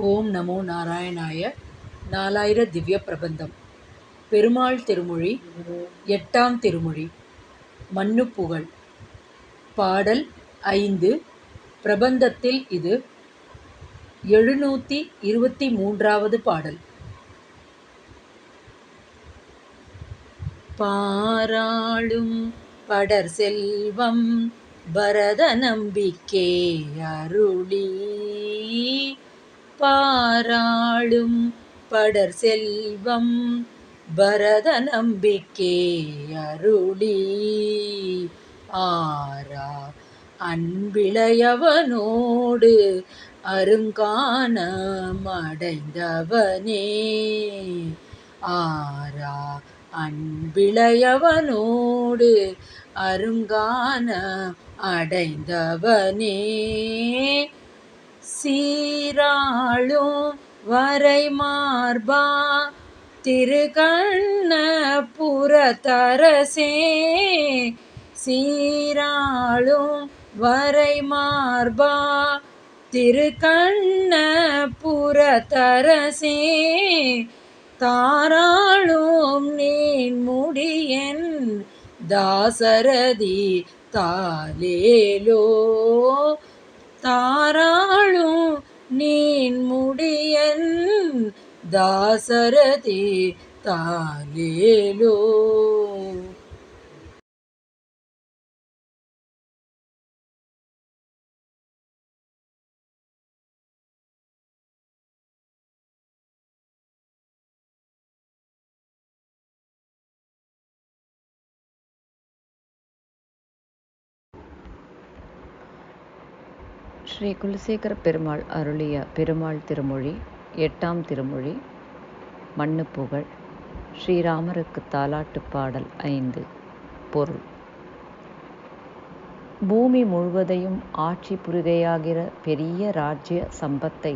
ஓம் நமோ நாராயணாய. நாலாயிர திவ்ய பிரபந்தம். பெருமாள் திருமொழி. 8ஆம் திருமொழி. மன்னுப்புகழ். பாடல் 5. பிரபந்தத்தில் இது 723வது பாடல். பாராளும் படர் செல்வம் பரத நம்பிக்கே அருளி. பாராளும் படர் செல்வம் பரத நம்பிக்கே அருளி. ஆரா அன்பிளையவனோடு அருங்கானமடைந்தவனே. ஆரா அன்பிளையவனோடு அருங்கான அடைந்தவனே. சீராளும் வரைமார்பா திருக்கண்ணபுரத்தரசே. சீராளும் வரைமார்பா திருக்கண்ணபுரத்தரசே. தாராளும் நீண்முடியன் தாசரதி தாலேலோ. தாராளும் நீண்முடியன் தாசரதி தாலேலோ. ஸ்ரீ குலசேகர பெருமாள் அருளிய பெருமாள் திருமொழி 8ஆம் திருமொழி. மன்னுப்புகழ். ஸ்ரீராமருக்கு தாலாட்டு பாடல் 5. பொருள். பூமி முழுவதையும் ஆட்சி புரிகையாகிற பெரிய ராஜ்ய சம்பத்தை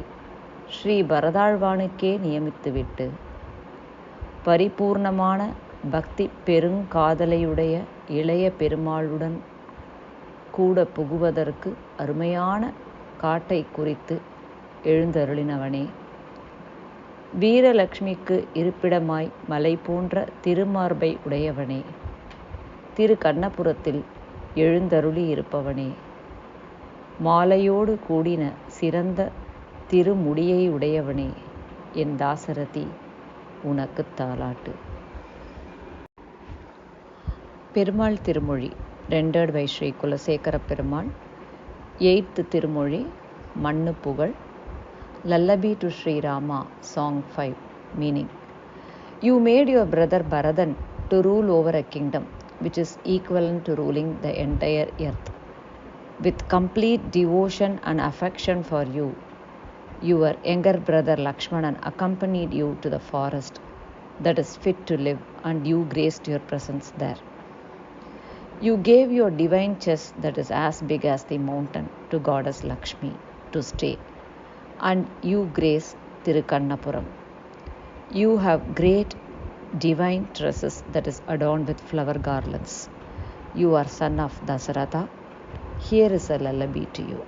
ஸ்ரீ பரதாழ்வானுக்கே நியமித்துவிட்டு பரிபூர்ணமான பக்தி பெருங்காதலையுடைய இளைய பெருமாளுடன் கூட புகுவதற்கு அருமையான காட்டை குறித்து எழுந்தருளினவனே. வீரலட்சுமிக்கு இருப்பிடமாய் மலை போன்ற திருமார்பை உடையவனே. திரு கண்ணபுரத்தில் எழுந்தருளி இருப்பவனே. மாலையோடு கூடின சிறந்த திருமுடியை உடையவனே. என் தாசரதி உனக்கு தாலாட்டு. பெருமாள் திருமொழி rendered by Sri Kulasekara Perumal. 8th Thirumozhi. மன்னுப்புகழ். Lullaby to Sri Rama, Song 5. Meaning. You made your brother Baradan to rule over a kingdom which is equivalent to ruling the entire earth. With complete devotion and affection for you, your younger brother Lakshmanan accompanied you to the forest that is fit to live, and you graced your presence there. You gave your divine chest that is as big as the mountain to goddess Lakshmi to stay, and you grace Tirukannapuram. You have great divine tresses that is adorned with flower garlands. You are son of Dasaratha. Here is a lullaby to you.